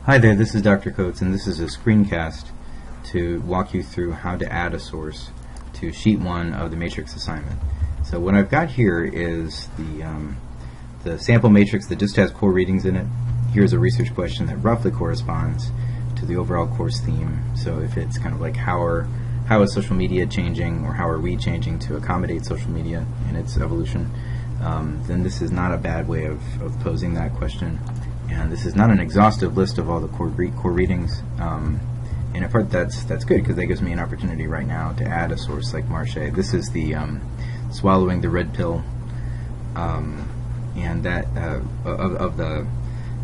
Hi there, this is Dr. Coats, and this is a screencast to walk you through how to add a source to Sheet 1 of the matrix assignment. So what I've got here is the sample matrix that just has core readings in it. Here's a research question that roughly corresponds to the overall course theme. So if it's kind of like how is social media changing, or how are we changing to accommodate social media in its evolution, then this is not a bad way of posing that question. And this is not an exhaustive list of all the core readings. And in part, that's good, because that gives me an opportunity right now to add a source like Marche. This is the swallowing the red pill, and that of the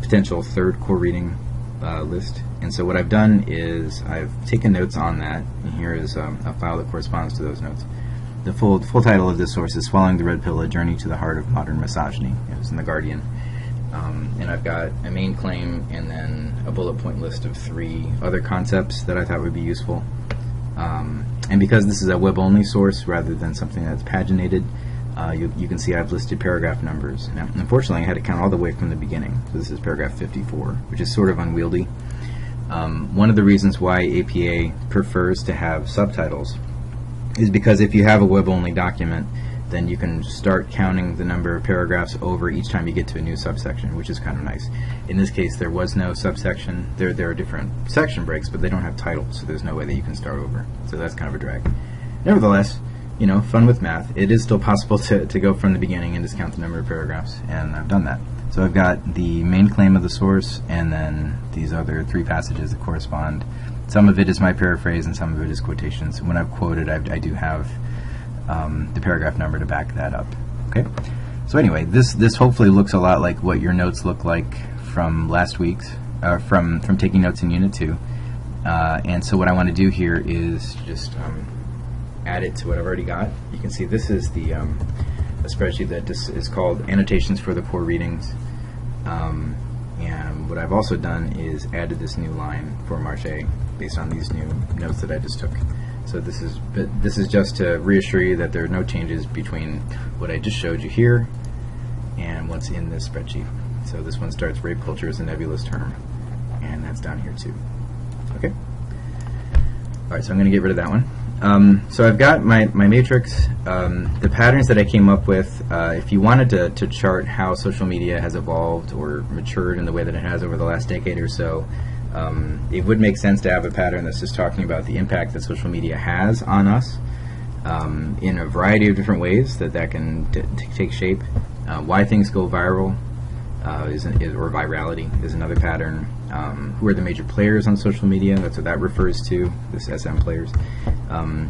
potential third core reading list. And so what I've done is I've taken notes on that, and here is a file that corresponds to those notes. The full title of this source is Swallowing the Red Pill, A Journey to the Heart of Modern Misogyny. It was in The Guardian. And I've got a main claim and then a bullet point list of 3 other concepts that I thought would be useful. And because this is a web-only source rather than something that's paginated, you can see I've listed paragraph numbers. Now, unfortunately, I had to count all the way from the beginning. So this is paragraph 54, which is sort of unwieldy. One of the reasons why APA prefers to have subtitles is because if you have a web-only document, then you can start counting the number of paragraphs over each time you get to a new subsection, which is kind of nice. In this case, there was no subsection. There are different section breaks, but they don't have titles, so there's no way that you can start over. So that's kind of a drag. Nevertheless, you know, fun with math. It is still possible to go from the beginning and just count the number of paragraphs, and I've done that. So I've got the main claim of the source, and then these other 3 passages that correspond. Some of it is my paraphrase, and some of it is quotations. When I've quoted, I do have the paragraph number to back that up. Okay. So anyway, this hopefully looks a lot like what your notes look like from last week's, from taking notes in Unit 2. And so what I want to do here is just add it to what I've already got. You can see this is the a spreadsheet that is called Annotations for the Core Readings. And what I've also done is added this new line for Marche based on these new notes that I just took. So this is just to reassure you that there are no changes between what I just showed you here and what's in this spreadsheet. So this one starts rape culture as a nebulous term, and that's down here too. Okay. All right, so I'm going to get rid of that one. So I've got my matrix, the patterns that I came up with. If you wanted to chart how social media has evolved or matured in the way that it has over the last decade or so, it would make sense to have a pattern that's just talking about the impact that social media has on us in a variety of different ways that can take shape. Why things go viral or virality is another pattern. Who are the major players on social media? That's what that refers to, this SM players.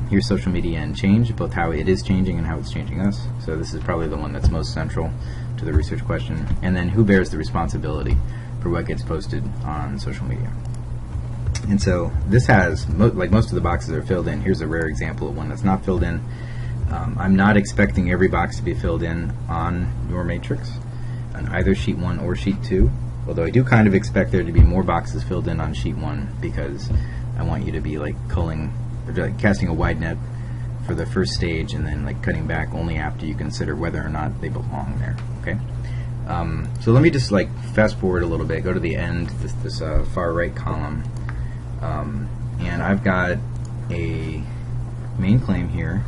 Here's social media and change, both how it is changing and how it's changing us. So this is probably the one that's most central to the research question. And then who bears the responsibility for what gets posted on social media. And so this has, like most of the boxes are filled in. Here's a rare example of one that's not filled in. I'm not expecting every box to be filled in on your matrix, on either Sheet 1 or Sheet 2, although I do kind of expect there to be more boxes filled in on Sheet 1 because I want you to be like culling, or like casting a wide net for the first stage and then like cutting back only after you consider whether or not they belong there. Okay. So let me just like fast forward a little bit, go to the end, this far right column, and I've got a main claim here.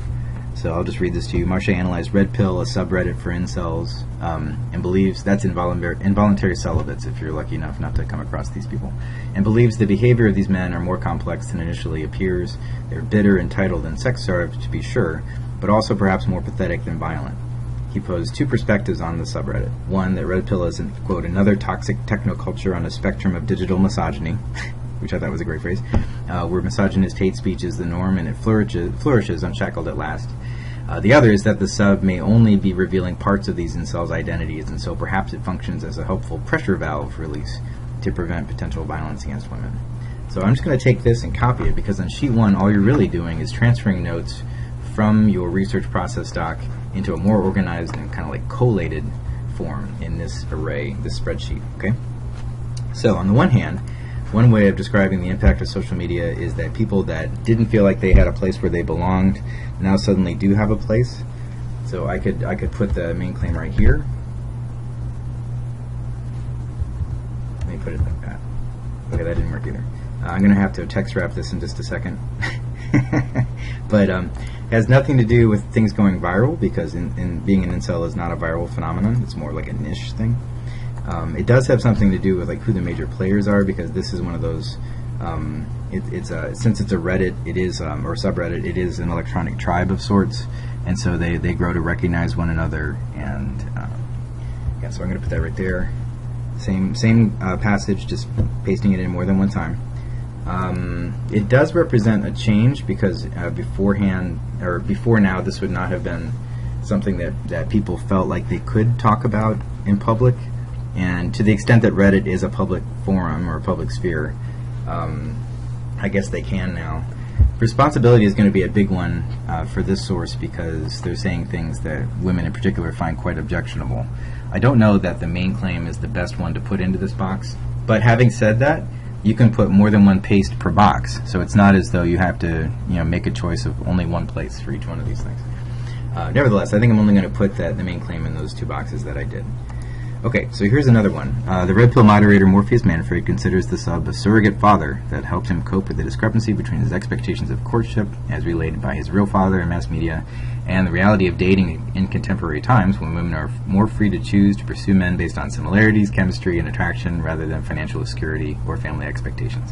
So I'll just read this to you. Marche analyzed Red Pill, a subreddit for incels, and believes that's involuntary celibates, if you're lucky enough not to come across these people, and believes the behavior of these men are more complex than initially appears. They're bitter, entitled, and sex-starved, to be sure, but also perhaps more pathetic than violent. He posed 2 perspectives on the subreddit. One, that Red Pill is, quote, another toxic technoculture on a spectrum of digital misogyny, which I thought was a great phrase, where misogynist hate speech is the norm and it flourishes unshackled at last. The other is that the sub may only be revealing parts of these incels' identities, and so perhaps it functions as a helpful pressure valve release to prevent potential violence against women. So I'm just going to take this and copy it, because on Sheet 1, all you're really doing is transferring notes from your research process doc into a more organized and kind of like collated form in this array, this spreadsheet. Okay. So on the one hand, one way of describing the impact of social media is that people that didn't feel like they had a place where they belonged now suddenly do have a place. So I could put the main claim right here. Let me put it like that. Okay, that didn't work either. I'm going to have to text wrap this in just a second. But it has nothing to do with things going viral, because in being an incel is not a viral phenomenon. It's more like a niche thing. It does have something to do with like who the major players are, because this is one of those. Since it's a Reddit, it is or subreddit, it is an electronic tribe of sorts, and so they grow to recognize one another. And yeah, so I'm going to put that right there. Same passage, just pasting it in more than one time. It does represent a change, because before now, this would not have been something that people felt like they could talk about in public. And to the extent that Reddit is a public forum or a public sphere, I guess they can now. Responsibility is going to be a big one for this source, because they're saying things that women in particular find quite objectionable. I don't know that the main claim is the best one to put into this box, but having said that, you can put more than one paste per box, so it's not as though you have to make a choice of only one place for each one of these things. Nevertheless, I think I'm only going to put the main claim in those two boxes that I did. Okay, so here's another one. The Red Pill moderator Morpheus Manfred considers the sub a surrogate father that helped him cope with the discrepancy between his expectations of courtship, as related by his real father in mass media, and the reality of dating in contemporary times, when women are more free to choose to pursue men based on similarities, chemistry, and attraction, rather than financial security or family expectations.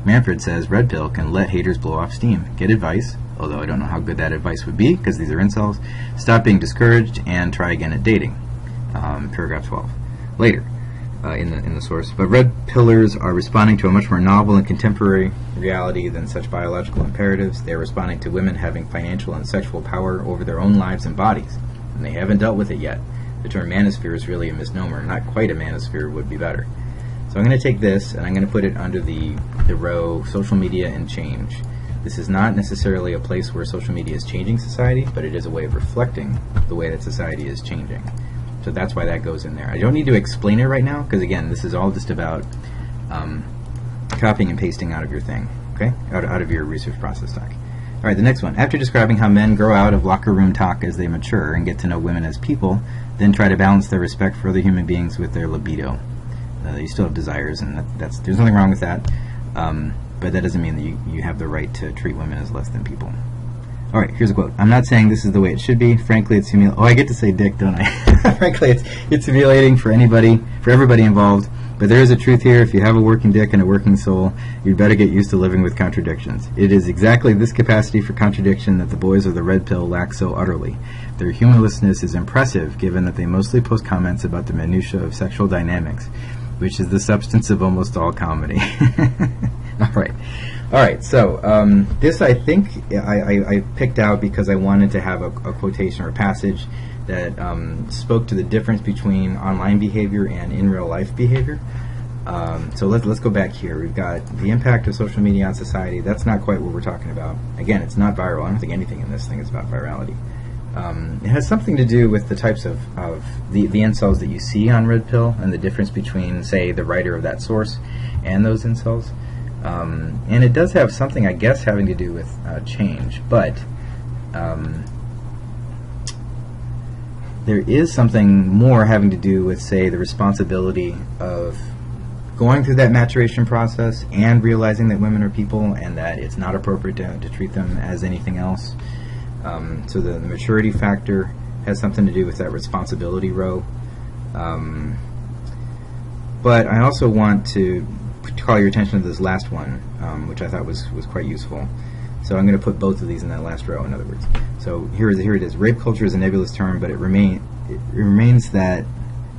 Manfred says Red Pill can let haters blow off steam, get advice, although I don't know how good that advice would be, because these are incels, stop being discouraged, and try again at dating. Paragraph 12. Later, in the source, but red pillars are responding to a much more novel and contemporary reality than such biological imperatives. They are responding to women having financial and sexual power over their own lives and bodies, and they haven't dealt with it yet. The term manosphere is really a misnomer. Not quite a manosphere would be better. So I'm going to take this and I'm going to put it under the row social media and change. This is not necessarily a place where social media is changing society, but it is a way of reflecting the way that society is changing. So that's why that goes in there. I don't need to explain it right now, because again, this is all just about copying and pasting out of your thing, okay? Out of your research process doc. All right, the next one. After describing how men grow out of locker room talk as they mature and get to know women as people, then try to balance their respect for other human beings with their libido. You still have desires, and there's nothing wrong with that, but that doesn't mean that you have the right to treat women as less than people. All right, here's a quote. I'm not saying this is the way it should be. Frankly, it's humiliating. Oh, I get to say dick, don't I? Frankly, it's humiliating for everybody involved. But there is a truth here. If you have a working dick and a working soul, you'd better get used to living with contradictions. It is exactly this capacity for contradiction that the boys of the Red Pill lack so utterly. Their humorlessness is impressive, given that they mostly post comments about the minutiae of sexual dynamics, which is the substance of almost all comedy. All right, so this I think I picked out because I wanted to have a quotation or a passage that spoke to the difference between online behavior and in real life behavior. So let's go back here. We've got the impact of social media on society. That's not quite what we're talking about. Again, it's not viral. I don't think anything in this thing is about virality. It has something to do with the types of the incels that you see on Red Pill, and the difference between, say, the writer of that source and those incels. And it does have something, I guess, having to do with change, but there is something more having to do with, say, the responsibility of going through that maturation process and realizing that women are people and that it's not appropriate to treat them as anything else. So the maturity factor has something to do with that responsibility row. But I also want to call your attention to this last one, which I thought was quite useful. So I'm going to put both of these in that last row, in other words. So here it is. Rape culture is a nebulous term, but it remains that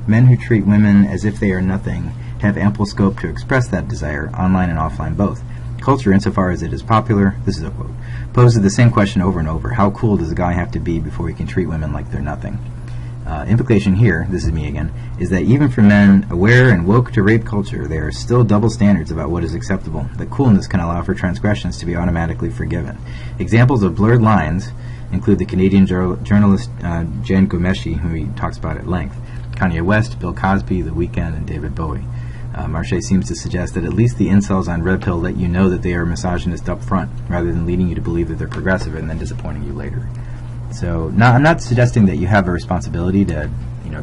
men who treat women as if they are nothing have ample scope to express that desire, online and offline both. Culture, insofar as it is popular, this is a quote, poses the same question over and over. How cool does a guy have to be before he can treat women like they're nothing? Implication here, this is me again, is that even for men aware and woke to rape culture, there are still double standards about what is acceptable. That coolness can allow for transgressions to be automatically forgiven. Examples of blurred lines include the Canadian journalist Jen Gomeshi, who he talks about at length, Kanye West, Bill Cosby, The Weeknd, and David Bowie. Marche seems to suggest that at least the incels on Red Pill let you know that they are misogynist up front, rather than leading you to believe that they're progressive and then disappointing you later. So I'm not suggesting that you have a responsibility to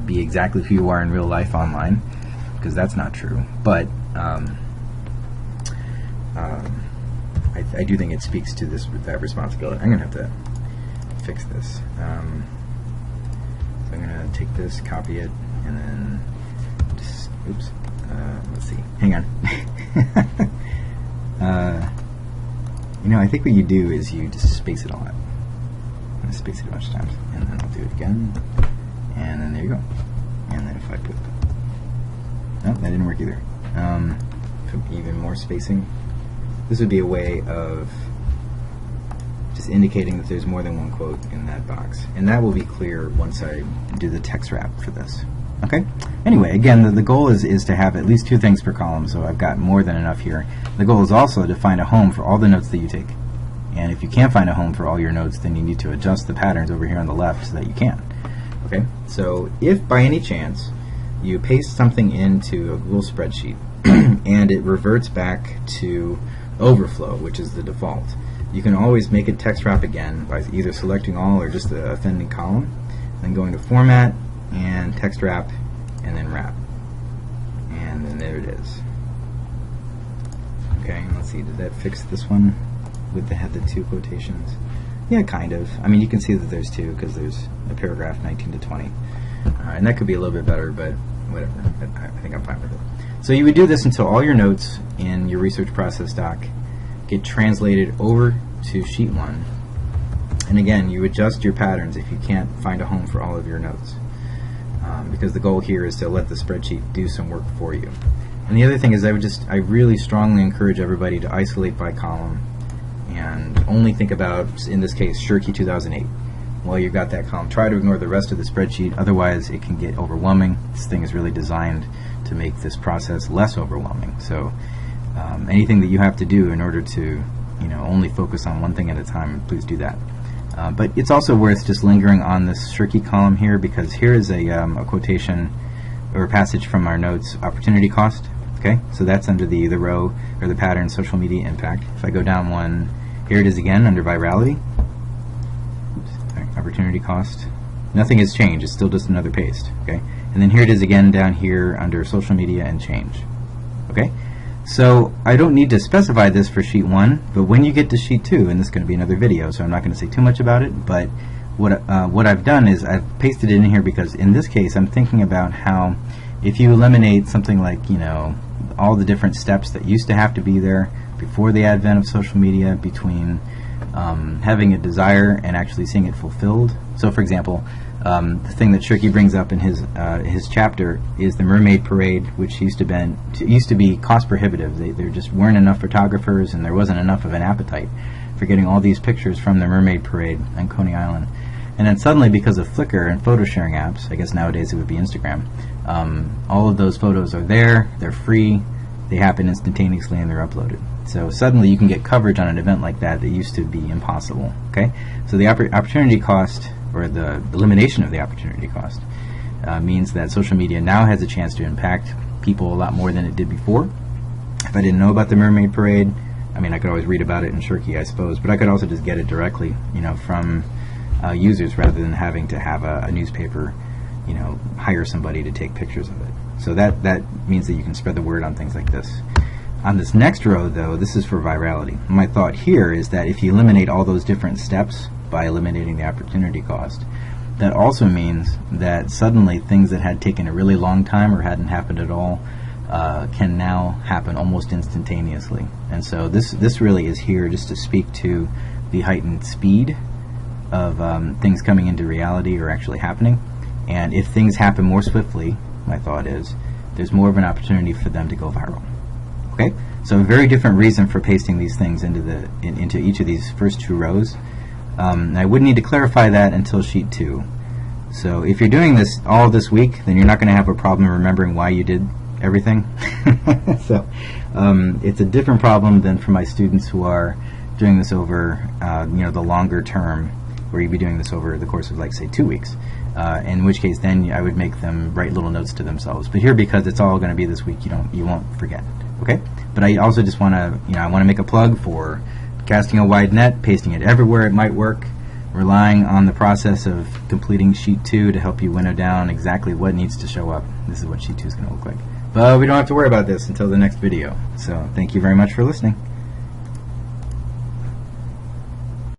be exactly who you are in real life online, because that's not true. But I do think it speaks to that responsibility. I'm going to have to fix this. So I'm going to take this, copy it, and then just, oops, let's see, hang on. I think what you do is you just space it all out. I'm going to space it a bunch of times, and then I'll do it again, and then there you go. And then if I put, no, that didn't work either. Put even more spacing. This would be a way of just indicating that there's more than one quote in that box, and that will be clear once I do the text wrap for this. Okay? Anyway, again, the goal is to have at least 2 things per column, so I've got more than enough here. The goal is also to find a home for all the notes that you take. And if you can't find a home for all your notes, then you need to adjust the patterns over here on the left so that you can. Okay? So if by any chance you paste something into a Google spreadsheet and it reverts back to overflow, which is the default, you can always make it text wrap again by either selecting all or just the offending column, then going to format and text wrap and then wrap, and then there it is. Okay, let's see, did that fix this one with the 2 quotations? Yeah, kind of. I mean, you can see that there's 2 because there's a paragraph 19 to 20, and that could be a little bit better, but whatever. I think I'm fine with it. So you would do this until all your notes in your research process doc get translated over to sheet 1. And again, you adjust your patterns if you can't find a home for all of your notes, because the goal here is to let the spreadsheet do some work for you. And the other thing is I really strongly encourage everybody to isolate by column and only think about, in this case, Shirky 2008. While you've got that column, try to ignore the rest of the spreadsheet, otherwise it can get overwhelming. This thing is really designed to make this process less overwhelming. So anything that you have to do in order to only focus on one thing at a time, please do that. But it's also worth just lingering on this Shirky column here, because here is a quotation or a passage from our notes, opportunity cost. Okay, so that's under the row or the pattern social media impact. If I go down one, here it is again under virality. Opportunity cost. Nothing has changed, it's still just another paste. Okay, and then here it is again down here under social media and change. Okay, so I don't need to specify this for sheet 1, but when you get to sheet 2, and this is going to be another video, so I'm not going to say too much about it, but what I've done is I've pasted it in here because in this case I'm thinking about how if you eliminate something like all the different steps that used to have to be there before the advent of social media, between having a desire and actually seeing it fulfilled. So for example, the thing that Shirky brings up in his chapter is the mermaid parade, which used to be cost prohibitive. There just weren't enough photographers and there wasn't enough of an appetite for getting all these pictures from the mermaid parade on Coney Island. And then suddenly, because of Flickr and photo sharing apps, I guess nowadays it would be Instagram, all of those photos are there, they're free, they happen instantaneously, and they're uploaded. So suddenly you can get coverage on an event like that that used to be impossible. Okay, so the opportunity cost, or the elimination of the opportunity cost, means that social media now has a chance to impact people a lot more than it did before. If I didn't know about the mermaid parade, I mean, I could always read about it in Shirky, I suppose, but I could also just get it directly, from users, rather than having to have a newspaper, hire somebody to take pictures of it. So that means that you can spread the word on things like this. On this next row, though, this is for virality. My thought here is that if you eliminate all those different steps by eliminating the opportunity cost, that also means that suddenly things that had taken a really long time or hadn't happened at all can now happen almost instantaneously. And so this really is here just to speak to the heightened speed of things coming into reality or actually happening. And if things happen more swiftly, my thought is, there's more of an opportunity for them to go viral. Okay, so a very different reason for pasting these things into each of these first 2 rows. I wouldn't need to clarify that until sheet 2. So if you're doing this all this week, then you're not going to have a problem remembering why you did everything. So it's a different problem than for my students who are doing this over the longer term, where you'd be doing this over the course of, like, say, 2 weeks. In which case, then I would make them write little notes to themselves. But here, because it's all going to be this week, you won't forget it. Okay? But I also just want to, I want to make a plug for casting a wide net, pasting it everywhere it might work, relying on the process of completing sheet 2 to help you winnow down exactly what needs to show up. This is what sheet 2 is going to look like. But we don't have to worry about this until the next video. So thank you very much for listening.